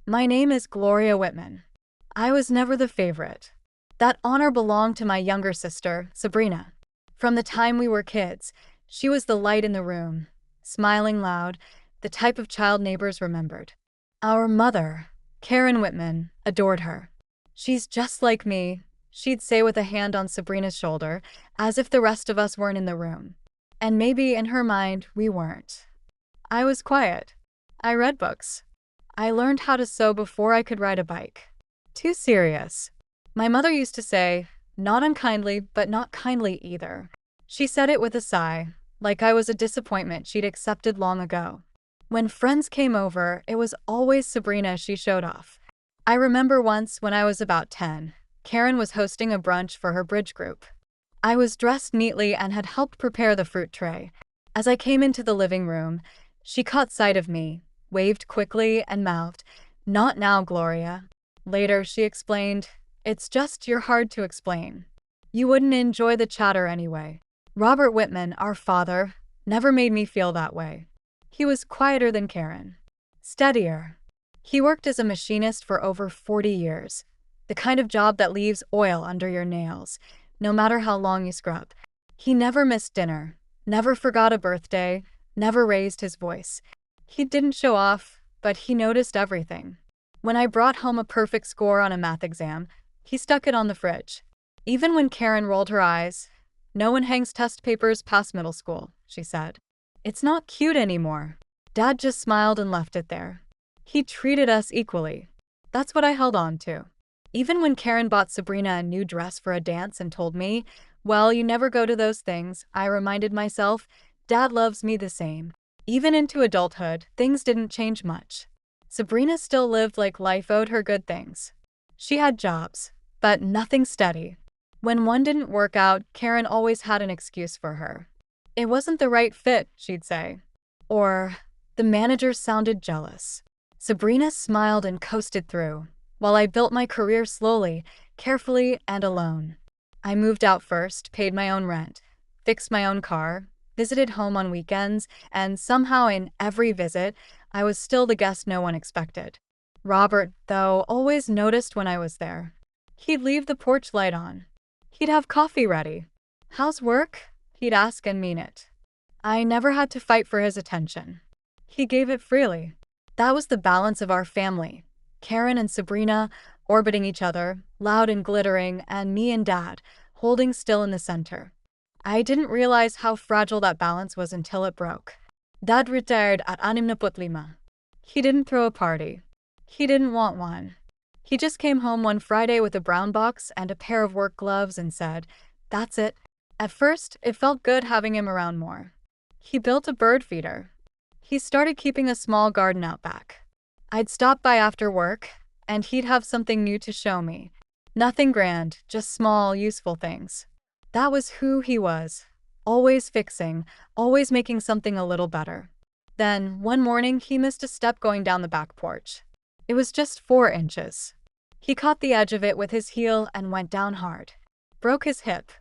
My name is Gloria Whitman. I was never the favorite. That honor belonged to my younger sister, Sabrina. From the time we were kids, she was the light in the room, smiling loud, the type of child neighbors remembered. Our mother, Karen Whitman, adored her. She's just like me, she'd say with a hand on Sabrina's shoulder, as if the rest of us weren't in the room. And maybe in her mind, we weren't. I was quiet. I read books. I learned how to sew before I could ride a bike. Too serious. My mother used to say, not unkindly, but not kindly either. She said it with a sigh, like I was a disappointment she'd accepted long ago. When friends came over, it was always Sabrina she showed off. I remember once when I was about 10, Karen was hosting a brunch for her bridge group. I was dressed neatly and had helped prepare the fruit tray. As I came into the living room, she caught sight of me, waved quickly, and mouthed, "Not now, Gloria." Later, she explained, "It's just you're hard to explain. You wouldn't enjoy the chatter anyway." Robert Whitman, our father, never made me feel that way. He was quieter than Karen. Steadier. He worked as a machinist for over 40 years. The kind of job that leaves oil under your nails, no matter how long you scrub. He never missed dinner, never forgot a birthday, never raised his voice. He didn't show off, but he noticed everything. When I brought home a perfect score on a math exam, he stuck it on the fridge. Even when Karen rolled her eyes, "No one hangs test papers past middle school," she said. "It's not cute anymore." Dad just smiled and left it there. He treated us equally. That's what I held on to. Even when Karen bought Sabrina a new dress for a dance and told me, "Well, you never go to those things," I reminded myself, Dad loves me the same. Even into adulthood, things didn't change much. Sabrina still lived like life owed her good things. She had jobs, but nothing steady. When one didn't work out, Karen always had an excuse for her. It wasn't the right fit, she'd say. Or, the manager sounded jealous. Sabrina smiled and coasted through, while I built my career slowly, carefully, and alone. I moved out first, paid my own rent, fixed my own car, visited home on weekends, and somehow in every visit, I was still the guest no one expected. Robert, though, always noticed when I was there. He'd leave the porch light on. He'd have coffee ready. "How's work?" he'd ask and mean it. I never had to fight for his attention. He gave it freely. That was the balance of our family. Karen and Sabrina orbiting each other, loud and glittering, and me and Dad, holding still in the center. I didn't realize how fragile that balance was until it broke. Dad retired at 65. He didn't throw a party. He didn't want one. He just came home one Friday with a brown box and a pair of work gloves and said, "That's it." At first, it felt good having him around more. He built a bird feeder. He started keeping a small garden out back. I'd stop by after work, and he'd have something new to show me. Nothing grand, just small, useful things. That was who he was. Always fixing, always making something a little better. Then, one morning, he missed a step going down the back porch. It was just 4 inches. He caught the edge of it with his heel and went down hard. Broke his hip.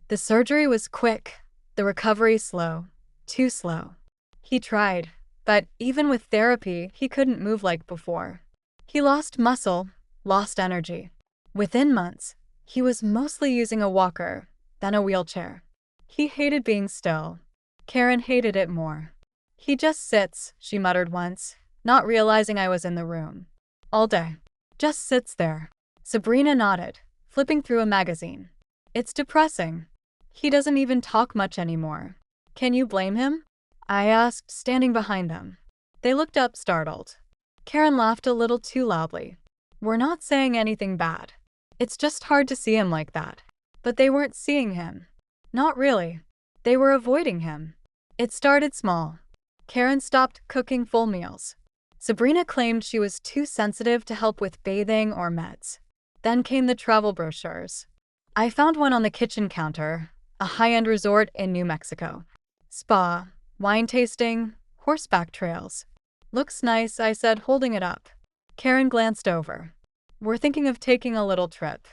The surgery was quick, the recovery slow. Too slow. He tried, but even with therapy, he couldn't move like before. He lost muscle, lost energy. Within months, he was mostly using a walker, then a wheelchair. He hated being still. Karen hated it more. "He just sits," she muttered once, not realizing I was in the room. "All day. Just sits there." Sabrina nodded, flipping through a magazine. "It's depressing. He doesn't even talk much anymore." "Can you blame him?" I asked, standing behind them. They looked up, startled. Karen laughed a little too loudly. "We're not saying anything bad. It's just hard to see him like that." But they weren't seeing him. Not really. They were avoiding him. It started small. Karen stopped cooking full meals. Sabrina claimed she was too sensitive to help with bathing or meds. Then came the travel brochures. I found one on the kitchen counter, a high-end resort in New Mexico. Spa, wine tasting, horseback trails. "Looks nice," I said, holding it up. Karen glanced over. "We're thinking of taking a little trip."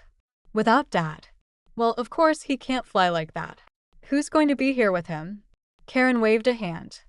"Without Dad?" "Well, of course he can't fly like that." "Who's going to be here with him?" Karen waved a hand.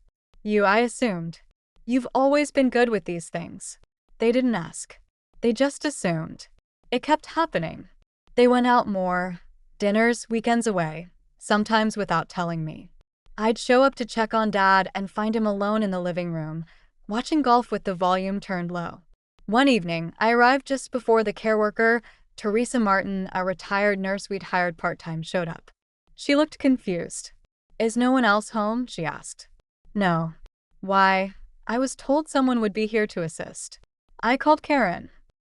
"You, I assumed. You've always been good with these things." They didn't ask. They just assumed. It kept happening. They went out more, dinners, weekends away, sometimes without telling me. I'd show up to check on Dad and find him alone in the living room, watching golf with the volume turned low. One evening, I arrived just before the care worker, Teresa Martin, a retired nurse we'd hired part-time, showed up. She looked confused. "Is no one else home?" she asked. "No." "Why?" "I was told someone would be here to assist." I called Karen.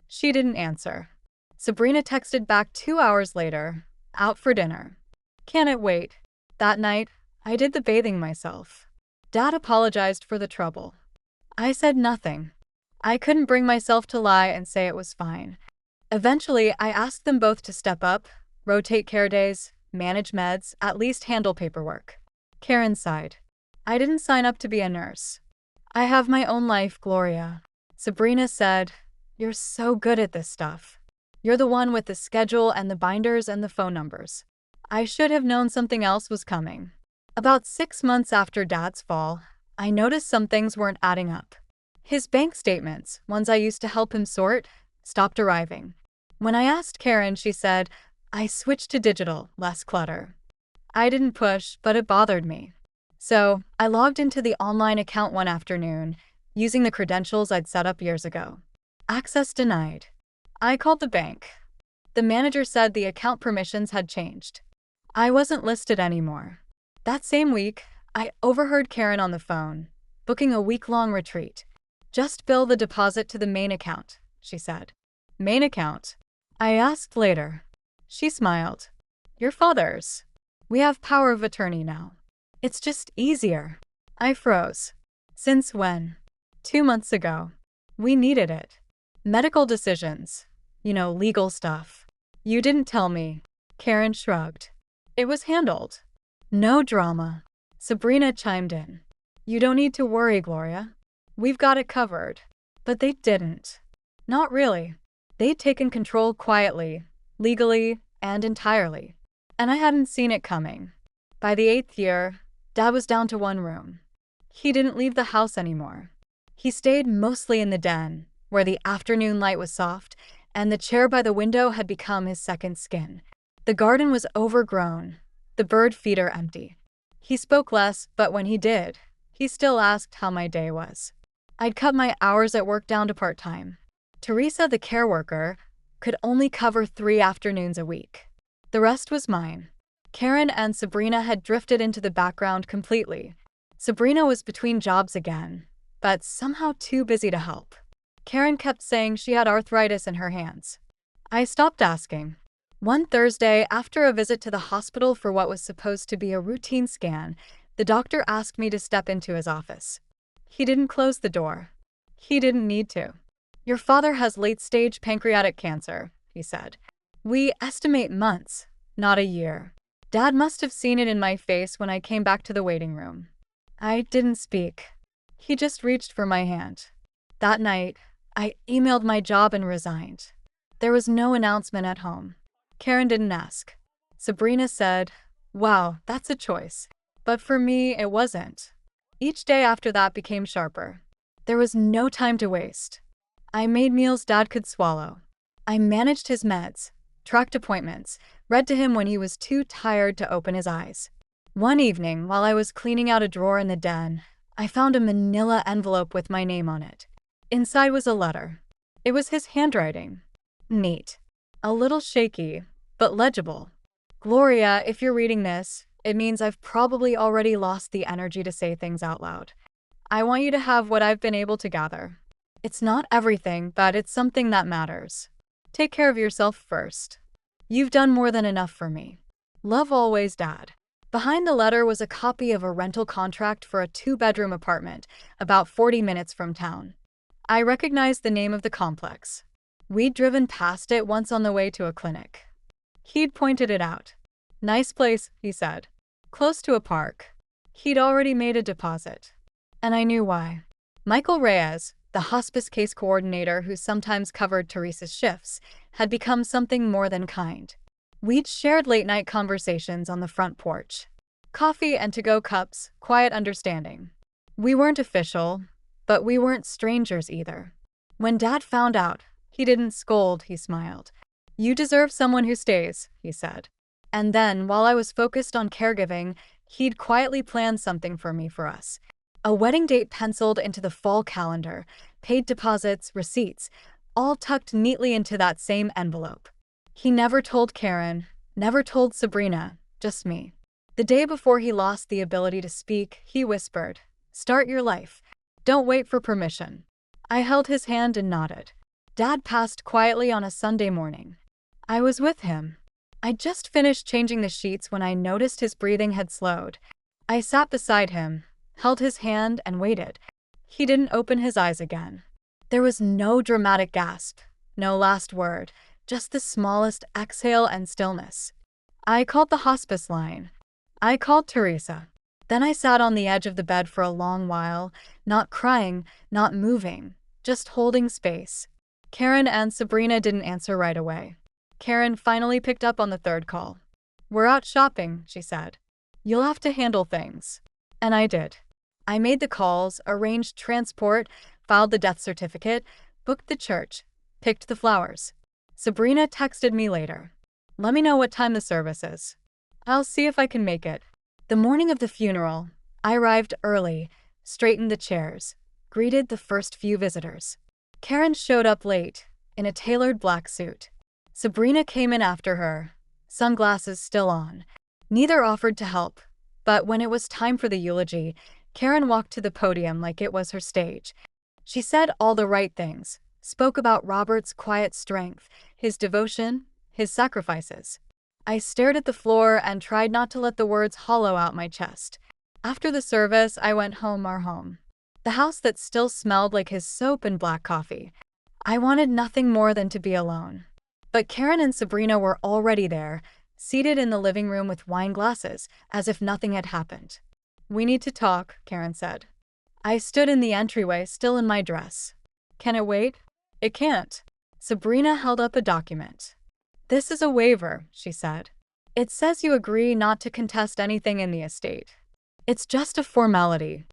She didn't answer. Sabrina texted back 2 hours later, "Out for dinner." "Can it wait?" That night, I did the bathing myself. Dad apologized for the trouble. I said nothing. I couldn't bring myself to lie and say it was fine. Eventually, I asked them both to step up, rotate care days, manage meds, at least handle paperwork. Karen sighed. "I didn't sign up to be a nurse. I have my own life, Gloria." Sabrina said, "You're so good at this stuff. You're the one with the schedule and the binders and the phone numbers." I should have known something else was coming. About 6 months after Dad's fall, I noticed some things weren't adding up. His bank statements, ones I used to help him sort, stopped arriving. When I asked Karen, she said, "I switched to digital, less clutter." I didn't push, but it bothered me. So, I logged into the online account one afternoon, using the credentials I'd set up years ago. Access denied. I called the bank. The manager said the account permissions had changed. I wasn't listed anymore. That same week, I overheard Karen on the phone, booking a week-long retreat. "Just bill the deposit to the main account," she said. "Main account?" I asked later. She smiled. "Your father's. We have power of attorney now. It's just easier." I froze. "Since when?" 2 months ago. We needed it. Medical decisions. Legal stuff. "You didn't tell me." Karen shrugged. "It was handled. No drama." Sabrina chimed in. "You don't need to worry, Gloria. We've got it covered." But they didn't. Not really. They'd taken control quietly, legally, and entirely. And I hadn't seen it coming. By the 8th year, Dad was down to one room. He didn't leave the house anymore. He stayed mostly in the den, where the afternoon light was soft, and the chair by the window had become his second skin. The garden was overgrown, the bird feeder empty. He spoke less, but when he did, he still asked how my day was. I'd cut my hours at work down to part-time. Teresa, the care worker, could only cover 3 afternoons a week. The rest was mine. Karen and Sabrina had drifted into the background completely. Sabrina was between jobs again, but somehow too busy to help. Karen kept saying she had arthritis in her hands. I stopped asking. One Thursday, after a visit to the hospital for what was supposed to be a routine scan, the doctor asked me to step into his office. He didn't close the door. He didn't need to. "Your father has late-stage pancreatic cancer," he said. "We estimate months, not a year." Dad must have seen it in my face when I came back to the waiting room. I didn't speak. He just reached for my hand. That night, I emailed my job and resigned. There was no announcement at home. Karen didn't ask. Sabrina said, "Wow, that's a choice." But for me, it wasn't. Each day after that became sharper. There was no time to waste. I made meals Dad could swallow. I managed his meds, tracked appointments, read to him when he was too tired to open his eyes. One evening, while I was cleaning out a drawer in the den, I found a manila envelope with my name on it. Inside was a letter. It was his handwriting. Neat. A little shaky, but legible. "Gloria, if you're reading this, it means I've probably already lost the energy to say things out loud. I want you to have what I've been able to gather. It's not everything, but it's something that matters. Take care of yourself first. You've done more than enough for me. Love always, Dad." Behind the letter was a copy of a rental contract for a 2-bedroom apartment, about 40 minutes from town. I recognized the name of the complex. We'd driven past it once on the way to a clinic. He'd pointed it out. "Nice place," he said. "Close to a park." He'd already made a deposit. And I knew why. Michael Reyes, the hospice case coordinator who sometimes covered Teresa's shifts, had become something more than kind. We'd shared late-night conversations on the front porch. Coffee and to-go cups, quiet understanding. We weren't official, but we weren't strangers either. When Dad found out, he didn't scold, he smiled. You deserve someone who stays, he said. And then, while I was focused on caregiving, he'd quietly planned something for us. A wedding date penciled into the fall calendar, paid deposits, receipts, all tucked neatly into that same envelope. He never told Karen, never told Sabrina, just me. The day before he lost the ability to speak, he whispered, "Start your life. Don't wait for permission." I held his hand and nodded. Dad passed quietly on a Sunday morning. I was with him. I'd just finished changing the sheets when I noticed his breathing had slowed. I sat beside him, held his hand, and waited. He didn't open his eyes again. There was no dramatic gasp, no last word, just the smallest exhale and stillness. I called the hospice line. I called Teresa. Then I sat on the edge of the bed for a long while, not crying, not moving, just holding space. Karen and Sabrina didn't answer right away. Karen finally picked up on the third call. "We're out shopping," she said. "You'll have to handle things." And I did. I made the calls, arranged transport, filed the death certificate, booked the church, picked the flowers. Sabrina texted me later. "Let me know what time the service is. I'll see if I can make it." The morning of the funeral, I arrived early, straightened the chairs, greeted the first few visitors. Karen showed up late, in a tailored black suit. Sabrina came in after her, sunglasses still on. Neither offered to help, but when it was time for the eulogy, Karen walked to the podium like it was her stage. She said all the right things, spoke about Robert's quiet strength, his devotion, his sacrifices. I stared at the floor and tried not to let the words hollow out my chest. After the service, I went home, our home. The house that still smelled like his soap and black coffee. I wanted nothing more than to be alone. But Karen and Sabrina were already there, seated in the living room with wine glasses, as if nothing had happened. "We need to talk," Karen said. I stood in the entryway, still in my dress. "Can it wait?" "It can't." Sabrina held up a document. "This is a waiver," she said. "It says you agree not to contest anything in the estate. It's just a formality."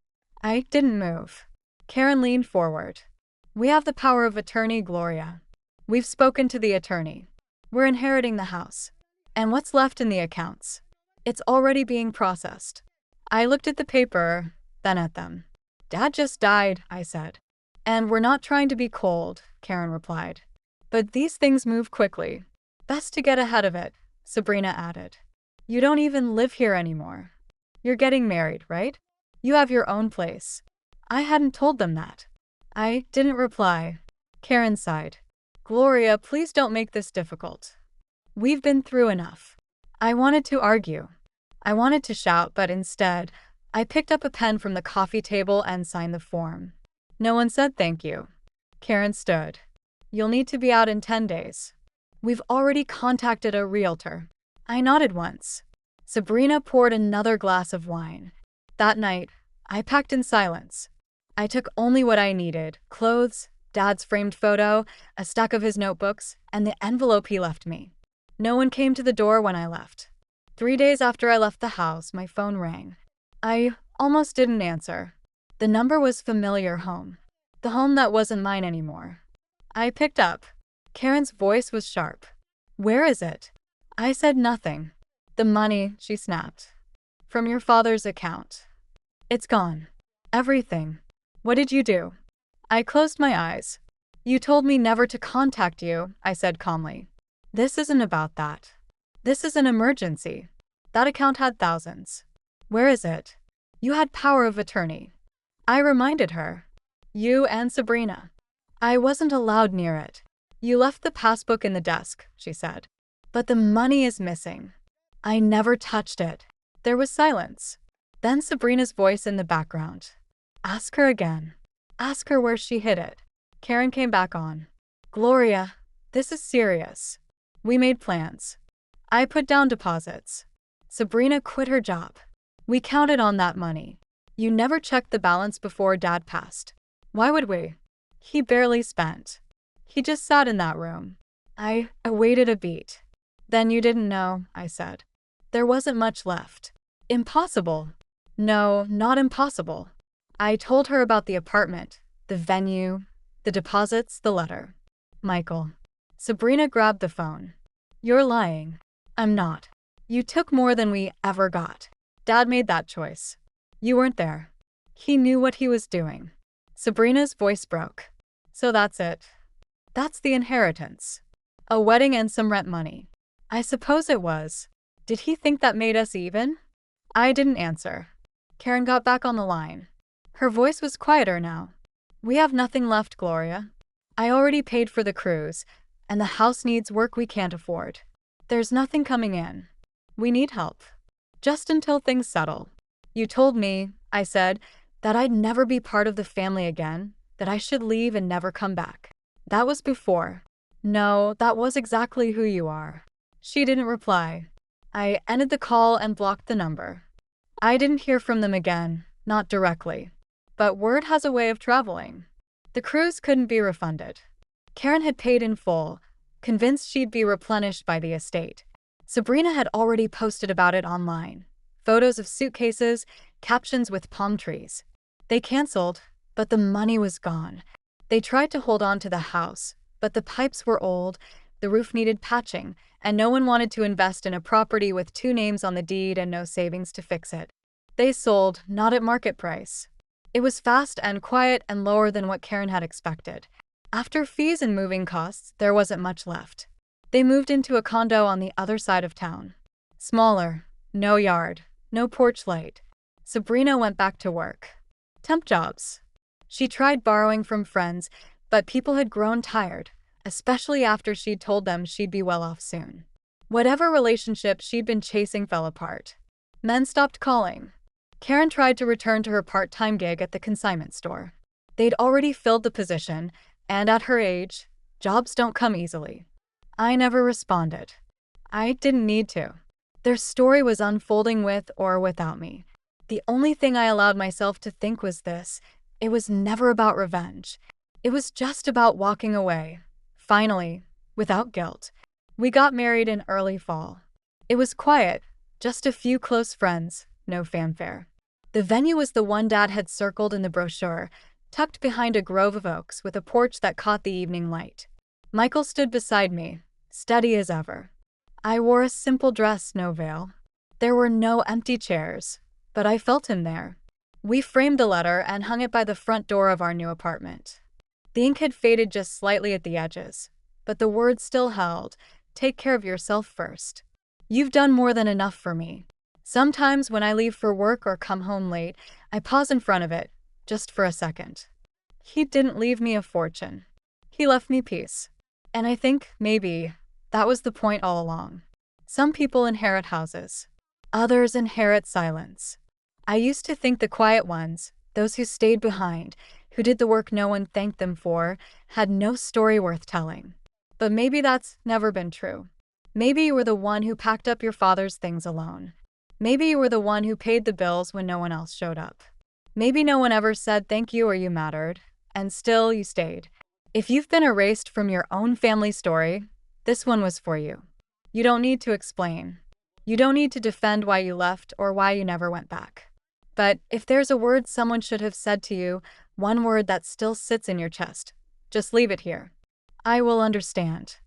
I didn't move. Karen leaned forward. "We have the power of attorney, Gloria. We've spoken to the attorney. We're inheriting the house. And what's left in the accounts? It's already being processed." I looked at the paper, then at them. "Dad just died," I said. "And we're not trying to be cold," Karen replied. "But these things move quickly. Best to get ahead of it," Sabrina added. "You don't even live here anymore. You're getting married, right? You have your own place." I hadn't told them that. I didn't reply. Karen sighed. "Gloria, please don't make this difficult. We've been through enough." I wanted to argue. I wanted to shout, but instead, I picked up a pen from the coffee table and signed the form. "No one said thank you." Karen stood. "You'll need to be out in 10 days. We've already contacted a realtor." I nodded once. Sabrina poured another glass of wine. That night, I packed in silence. I took only what I needed: clothes, Dad's framed photo, a stack of his notebooks, and the envelope he left me. No one came to the door when I left. 3 days after I left the house, my phone rang. I almost didn't answer. The number was familiar: home. The home that wasn't mine anymore. I picked up. Karen's voice was sharp. "Where is it?" I said nothing. "The money," she snapped. "From your father's account. It's gone. Everything." "What did you do?" I closed my eyes. "You told me never to contact you," I said calmly. "This isn't about that. This is an emergency. That account had thousands. Where is it?" "You had power of attorney." I reminded her. "You and Sabrina." "I wasn't allowed near it." "You left the passbook in the desk," she said. "But the money is missing." "I never touched it." There was silence. Then Sabrina's voice in the background. "Ask her again. Ask her where she hid it." Karen came back on. "Gloria, this is serious. We made plans. I put down deposits. Sabrina quit her job. We counted on that money. You never checked the balance before Dad passed. Why would we? He barely spent. He just sat in that room." I waited a beat. "Then you didn't know," I said. "There wasn't much left." "Impossible." "No, not impossible." I told her about the apartment, the venue, The deposits, the letter. Michael. Sabrina grabbed the phone. You're lying. I'm not. You took more than we ever got. Dad made that choice. You weren't there. He knew what he was doing. Sabrina's voice broke. So that's it. That's the inheritance. A wedding and some rent money. I suppose it was. Did he think that made us even? I didn't answer. Karen got back on the line. Her voice was quieter now. We have nothing left, Gloria. I already paid for the cruise, and the house needs work we can't afford. There's nothing coming in. We need help. Just until things settle. You told me, I said, that I'd never be part of the family again, that I should leave and never come back. That was before. No, that was exactly who you are. She didn't reply. I ended the call and blocked the number. I didn't hear from them again, not directly. But word has a way of traveling. The cruise couldn't be refunded. Karen had paid in full, convinced she'd be replenished by the estate. Sabrina had already posted about it online. Photos of suitcases, captions with palm trees. They canceled, but the money was gone. They tried to hold on to the house, but the pipes were old, the roof needed patching, and no one wanted to invest in a property with 2 names on the deed and no savings to fix it. They sold, not at market price. It was fast and quiet and lower than what Karen had expected. After fees and moving costs, there wasn't much left. They moved into a condo on the other side of town. Smaller, no yard, no porch light. Sabrina went back to work. Temp jobs. She tried borrowing from friends, but people had grown tired, especially after she'd told them she'd be well off soon. Whatever relationship she'd been chasing fell apart. Men stopped calling. Karen tried to return to her part-time gig at the consignment store. They'd already filled the position, and at her age, jobs don't come easily. I never responded. I didn't need to. Their story was unfolding with or without me. The only thing I allowed myself to think was this: it was never about revenge. It was just about walking away. Finally, without guilt. We got married in early fall. It was quiet, just a few close friends, no fanfare. The venue was the one Dad had circled in the brochure, tucked behind a grove of oaks with a porch that caught the evening light. Michael stood beside me, steady as ever. I wore a simple dress, no veil. There were no empty chairs, but I felt him there. We framed the letter and hung it by the front door of our new apartment. The ink had faded just slightly at the edges, but the words still held. Take care of yourself first. You've done more than enough for me. Sometimes when I leave for work or come home late, I pause in front of it, just for a second. He didn't leave me a fortune. He left me peace. And I think, maybe, that was the point all along. Some people inherit houses. Others inherit silence. I used to think the quiet ones, those who stayed behind, who did the work no one thanked them for, had no story worth telling. But maybe that's never been true. Maybe you were the one who packed up your father's things alone. Maybe you were the one who paid the bills when no one else showed up. Maybe no one ever said thank you or you mattered, and still you stayed. If you've been erased from your own family story, this one was for you. You don't need to explain. You don't need to defend why you left or why you never went back. But if there's a word someone should have said to you, one word that still sits in your chest, just leave it here. I will understand.